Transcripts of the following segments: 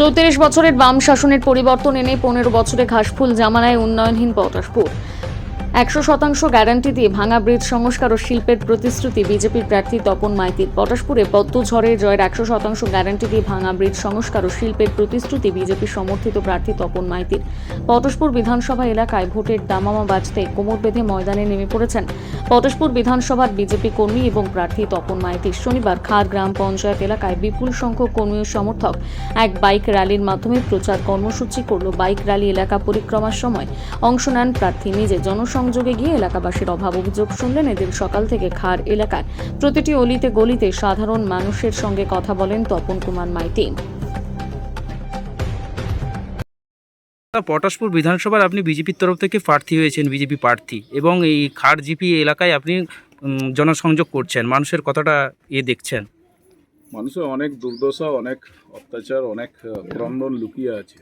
34 বছরের বাম শাসনের পরিবর্তন এনে 15 বছরে ঘাসফুল জামানায় উন্নয়নহীন পটাশপুর। 100% গ্যারান্টি দিয়ে ভাঙা ব্রিজ সংস্কার ও শিল্পের প্রতিশ্রুতি বিজেপির প্রার্থী তপন মাইতির। পটাশপুরে পদ্মঝড়ের জয়ের 100% গ্যারান্টি দিয়ে ভাঙা ব্রিজ সংস্কার ও শিল্পের প্রতিশ্রুতি বিজেপির সমর্থিত প্রার্থী তপন মাইতির। পটাশপুর বিধানসভা এলাকায় ভোটের দামামা বাজতে কোমর বেঁধে ময়দানে নেমে পড়েছেন পটাশপুর বিধানসভার বিজেপি কর্মী এবং প্রার্থী তপন মাইতি। শনিবার খার গ্রাম পঞ্চায়েত এলাকায় বিপুল সংখ্যক কর্মী ও সমর্থক এক বাইক র্যালির মাধ্যমে প্রচার কর্মসূচি করল। বাইক র্যালি এলাকা পরিক্রমার সময় অংশ নেন প্রার্থী নিজে। জনসংযোগে গিয়ে এলাকাবাসীর অভাব অভিযোগ শুনলেন। এদিন সকাল থেকে খার এলাকার প্রতিটি অলিতে গলিতে সাধারণ মানুষের সঙ্গে কথা বলেন তপন কুমার মাইতি। পটাশপুর বিধানসভার আপনি বিজেপির তরফ থেকে প্রার্থী হয়েছেন, বিজেপি প্রার্থী, এবং এই খার জিপি এলাকায় আপনি জনসংযোগ করছেন। মানুষের কতটা দেখছেন? মানুষের অনেক দুর্দশা, অনেক অত্যাচার, অনেক ক্রন্দন লুকিয়ে আছে।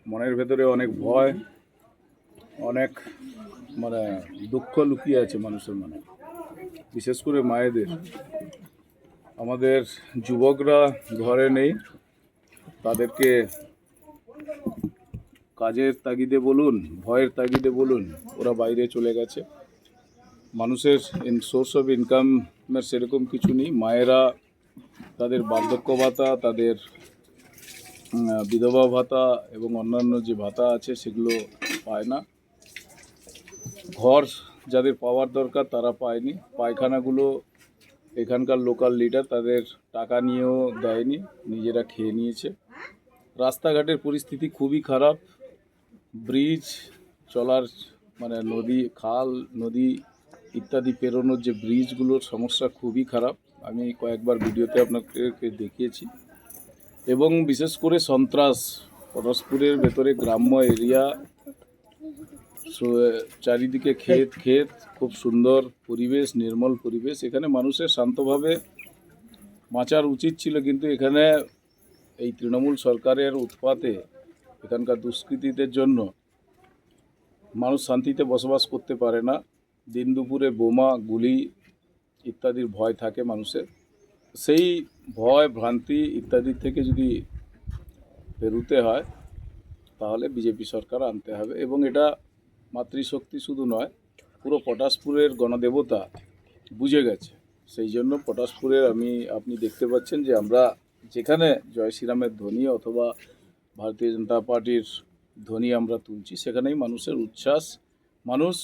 মনের ভেতরে অনেক ভয়, অনেক দুঃখ লুকিয়ে আছে মানুষের মনে, বিশেষ করে মায়েদের। আমাদের যুবকরা ঘরে নেই, তাদেরকে কাজের তাগিদে বলুন, ভয়ের তাগিদে বলুন, ওরা বাইরে চলে গেছে। মানুষের সোর্স অফ ইনকামের সেরকম কিছু নেই। মায়েরা তাদের বার্ধক্য ভাতা, তাদের বিধবা ভাতা এবং অন্যান্য যে ভাতা আছে সেগুলো পায় না। ঘর যাদের পাওয়ার দরকার তারা পায়নি। পায়খানাগুলো এখানকার লোকাল লিডার তাদের টাকা নিয়েও দেয়নি, নিজেরা খেয়ে নিয়েছে। রাস্তাঘাটের পরিস্থিতি খুবই খারাপ। ব্রিজ চলার নদী, খাল, নদী ইত্যাদি পেরোনোর যে ব্রিজগুলোর সমস্যা খুবই খারাপ। আমি কয়েকবার ভিডিওতে আপনাকে দেখিয়েছি। এবং বিশেষ করে সন্ত্রাস, পটাশপুরের ভেতরে গ্রাম্য এরিয়া, চারিদিকে ক্ষেত, খুব সুন্দর পরিবেশ, নির্মল পরিবেশ। এখানে মানুষের শান্তভাবে বাঁচার উচিত ছিল, কিন্তু এখানে এই তৃণমূল সরকারের উৎপাতে, এখানকার দুষ্কৃতীদের জন্য মানুষ শান্তিতে বসবাস করতে পারে না। দিন দুপুরে বোমা, গুলি ইত্যাদির ভয় থাকে মানুষের। সেই ভয়, ভ্রান্তি ইত্যাদি থেকে যদি বেরোতে হয় তাহলে বিজেপি সরকার আনতে হবে। এবং এটা মাতৃশক্তি শুধু নয়, পুরো পটাশপুরের গণদেবতা বুঝে গেছে। সেই জন্য পটাশপুরের আপনি দেখতে পাচ্ছেন যে আমরা যেখানে জয় শ্রীরামের ধ্বনি অথবা ভারতীয় জনতা পার্টির ধ্বনি আমরা তুলছি, সেখানেই মানুষের উচ্ছ্বাস। মানুষ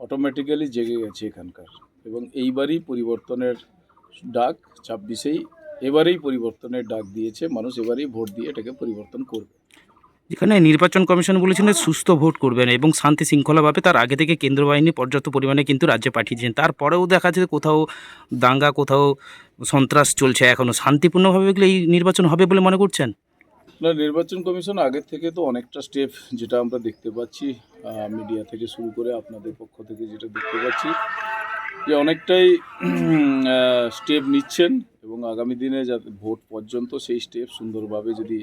অটোমেটিক্যালি জেগে গেছে এখানকার। এবং এইবারই পরিবর্তনের ডাক, 26-এই এবারেই পরিবর্তনের ডাক দিয়েছে মানুষ। এবারেই ভোট দিয়ে এটাকে পরিবর্তন করবে। যেখানে নির্বাচন কমিশন বলেছেন সুস্থ ভোট করবেন এবং শান্তি শৃঙ্খলাভাবে, তার আগে থেকে কেন্দ্র বাহিনী পর্যাপ্ত পরিমাণে কিন্তু রাজ্যে পাঠিয়েছেন। তারপরেও দেখা যাচ্ছে কোথাও দাঙ্গা, কোথাও সন্ত্রাস চলছে। এখনও শান্তিপূর্ণভাবে গেলে এই নির্বাচন হবে বলে মনে করছেন? না, নির্বাচন কমিশন আগের থেকে তো অনেকটা স্টেপ, যেটা আমরা দেখতে পাচ্ছি মিডিয়া থেকে শুরু করে আপনাদের পক্ষ থেকে যেটা দেখতে পাচ্ছি, যে অনেকটাই স্টেপ নিচ্ছেন। এবং আগামী দিনে যাতে ভোট পর্যন্ত সেই স্টেপ সুন্দরভাবে যদি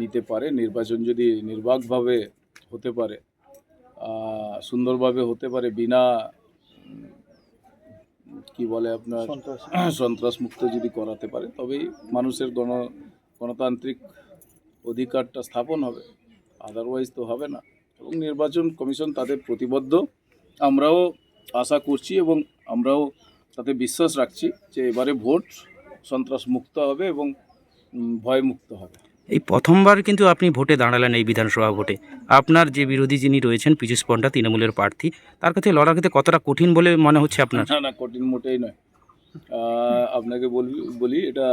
নিতে পারে, নির্বাচন যদি নির্বাকভাবে হতে পারে, সুন্দরভাবে হতে পারে, বিনা আপনার সন্ত্রাস মুক্ত যদি করাতে পারে, তবেই মানুষের গণতান্ত্রিক অধিকারটা স্থাপন হবে। আদারওয়াইজ তো হবে না। এবং নির্বাচন কমিশন তাদের প্রতিবদ্ধ, আমরাও আশা করছি এবং আমরাও তাতে বিশ্বাস রাখছি যে এবারে ভোট সন্ত্রাস মুক্ত হবে এবং ভয় মুক্ত হবে। এই প্রথমবার কিন্তু আপনি ভোটে দাঁড়ালেন, এই বিধানসভা ভোটে। আপনার যে বিরোধী যিনি রয়েছেন পীযূষ পণ্ডা, তৃণমূলের প্রার্থী, তার কাছে লড়া খেতে কতটা কঠিন বলে মনে হচ্ছে আপনার? না, কঠিন মোটেই নয়। আপনাকে বলি এটা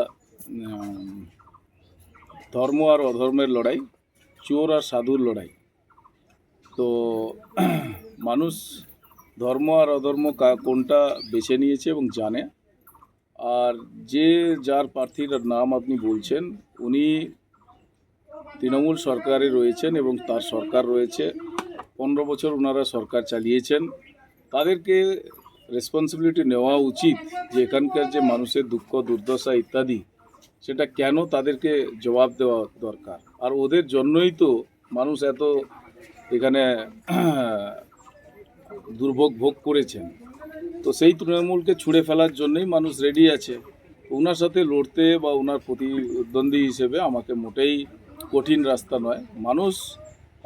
ধর্ম আর অধর্মের লড়াই, চোর আর সাধুর লড়াই। তো মানুষ ধর্ম আর অধর্ম কোনটা বেছে নিয়েছে এবং জানে। আর যার প্রার্থীর নাম আপনি বলছেন, উনি তৃণমূল সরকারে রয়েছেন এবং তার সরকার রয়েছে। 15 বছর ওনারা সরকার চালিয়েছেন। তাদেরকে রেসপন্সিবিলিটি নেওয়া উচিত যে এখানকার যে মানুষের দুঃখ, দুর্দশা ইত্যাদি, সেটা কেন তাদেরকে জবাব দেওয়া দরকার। আর ওদের জন্যই তো মানুষ এত এখানে দুর্ভোগ ভোগ করেছেন। তো সেই তৃণমূলকে ছুঁড়ে ফেলার জন্যই মানুষ রেডি আছে। ওনার সাথে লড়তে বা ওনার প্রতিদ্বন্দ্বী হিসেবে আমাকে মোটেই কঠিন রাস্তা নয়। মানুষ,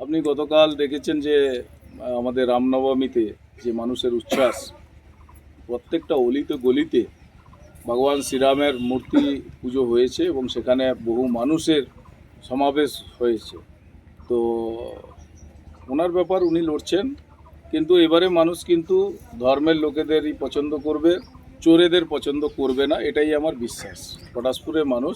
আপনি গতকাল দেখেছেন যে আমাদের রামনবমীতে যে মানুষের উচ্ছ্বাস, প্রত্যেকটা অলিতে গলিতে ভগবান শ্রীরামের মূর্তি পুজো হয়েছে এবং সেখানে বহু মানুষের সমাবেশ হয়েছে। তো ওনার ব্যাপার, উনি লড়ছেন, কিন্তু এবারে মানুষ কিন্তু ধর্মের লোকেদেরই পছন্দ করবে, চোরেদের পছন্দ করবে না, এটাই আমার বিশ্বাস। পটাশপুরের মানুষ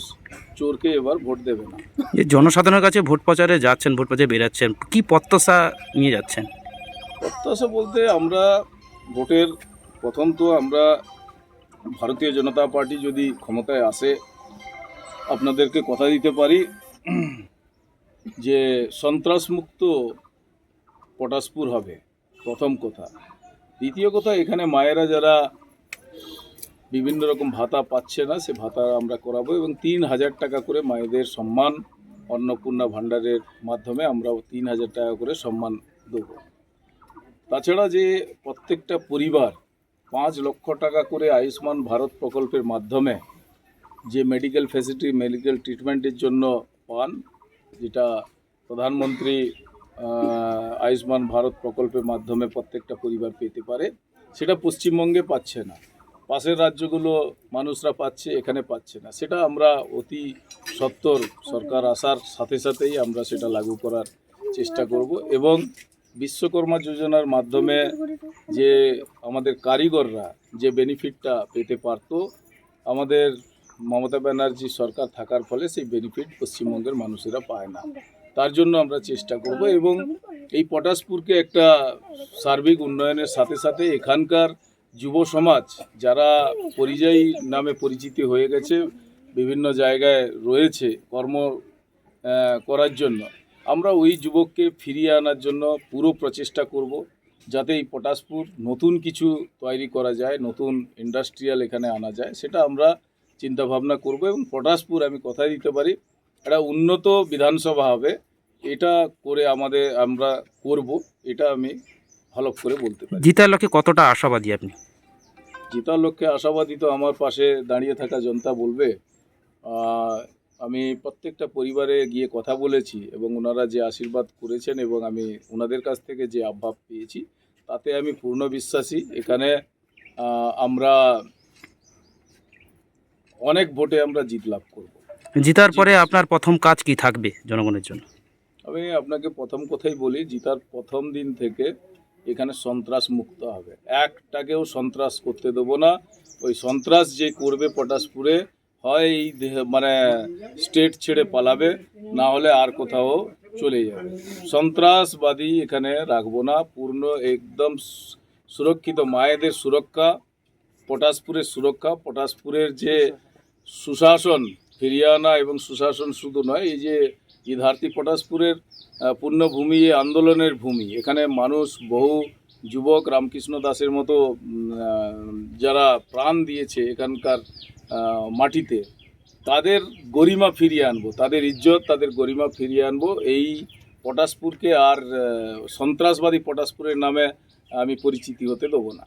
চোরকে এবার ভোট দেবে না। যে জনসাধারণের কাছে ভোট প্রচারে যাচ্ছেন, ভোট প্রচারে বেরাচ্ছেন, কি প্রত্যাশা নিয়ে যাচ্ছেন? প্রত্যাশা বলতে আমরা ভোটের প্রথম তো আমরা ভারতীয় জনতা পার্টি যদি ক্ষমতায় আসে, আপনাদেরকে কথা দিতে পারি যে সন্ত্রাসমুক্ত পটাশপুর হবে, প্রথম কথা। দ্বিতীয় কথা, এখানে মায়েরা যারা বিভিন্ন রকম ভাতা পাচ্ছে না, সে ভাতা আমরা করাবো এবং 3,000 টাকা করে মায়েদের সম্মান, অন্নপূর্ণা ভাণ্ডারের মাধ্যমে আমরা 3,000 টাকা করে সম্মান দেব। তাছাড়া যে প্রত্যেকটা পরিবার 5 লক্ষ টাকা করে আয়ুষ্মান ভারত প্রকল্পের মাধ্যমে যে মেডিকেল ফ্যাসিলিটি, মেডিকেল ট্রিটমেন্টের জন্য পান, যেটা প্রধানমন্ত্রী আয়ুষ্মান ভারত প্রকল্পের মাধ্যমে প্রত্যেকটা পরিবার পেতে পারে, সেটা পশ্চিমবঙ্গে পাচ্ছে না। পাশের রাজ্যগুলো মানুষরা পাচ্ছে, এখানে পাচ্ছে না। সেটা আমরা অতি সত্বর সরকার আসার সাথে সাথেই আমরা সেটা লাগু করার চেষ্টা করব এবং বিশ্বকর্মা যোজনার মাধ্যমে যে আমাদের কারিগররা যে বেনিফিটটা পেতে পারত, আমাদের মমতা ব্যানার্জি সরকার থাকার ফলে সেই বেনিফিট পশ্চিমবঙ্গের মানুষেরা পায় না। তার জন্য আমরা চেষ্টা করব এবং এই পটাশপুরকে একটা সার্বিক উন্নয়নের সাথে সাথে এখানকার যুব সমাজ যারা পরিযায়ী নামে পরিচিতি হয়ে গেছে, বিভিন্ন জায়গায় রয়েছে কর্ম করার জন্য, আমরা ওই যুবককে ফিরিয়ে আনার জন্য পুরো প্রচেষ্টা করব, যাতে এই পটাশপুর নতুন কিছু তৈরি করা যায়, নতুন ইন্ডাস্ট্রিয়াল এখানে আনা যায়, সেটা আমরা চিন্তাভাবনা করব এবং পটাশপুর, আমি কথা দিতে পারি, একটা উন্নত বিধানসভা হবে। এটা করে আমরা করব, এটা আমি ভালো করে বলতে পারি। জিতার লক্ষ্যে কতটা আশাবাদী আপনি? জেতার লক্ষ্যে আশাবাদী তো আমার পাশে দাঁড়িয়ে থাকা জনতা বলবে। আমি প্রত্যেকটা পরিবারে গিয়ে কথা বলেছি এবং ওনারা যে আশীর্বাদ করেছেন এবং আমি ওনাদের কাছ থেকে যে আহ্বান পেয়েছি, তাতে আমি পূর্ণ বিশ্বাসী এখানে আমরা অনেক ভোটে আমরা জিত লাভ করব। জিতার পরে আপনার প্রথম কাজ কি থাকবে জনগণের জন্য? আমি আপনাকে প্রথম কথাই বলি, জিতার প্রথম দিন থেকে এখানে সন্ত্রাস মুক্ত হবে। একটাকেও সন্ত্রাস করতে দেবো না। ওই সন্ত্রাস যে করবে পটাশপুরে, হয় এই মানে স্টেট ছেড়ে পালাবে, না হলে আর কোথাও চলে যাবে। সন্ত্রাসবাদী এখানে রাখবো না। পূর্ণ একদম সুরক্ষিত মায়েদের সুরক্ষা, পটাশপুরের সুরক্ষা, পটাশপুরের যে সুশাসন ফিরিয়ে আনা এবং সুশাসন শুধু নয়, এই যে ইধার্তি পটাশপুরের পূর্ণভূমি, আন্দোলনের ভূমি, এখানে মানুষ, বহু যুবক রামকৃষ্ণ দাসের মতো যারা প্রাণ দিয়েছে এখানকার মাটিতে, তাদের গরিমা ফিরিয়ে আনবো, তাদের ইজ্জত, তাদের গরিমা ফিরিয়ে আনবো। এই পটাশপুরকে আর সন্ত্রাসবাদী পটাশপুরের নামে আমি পরিচিতি হতে দেবো না।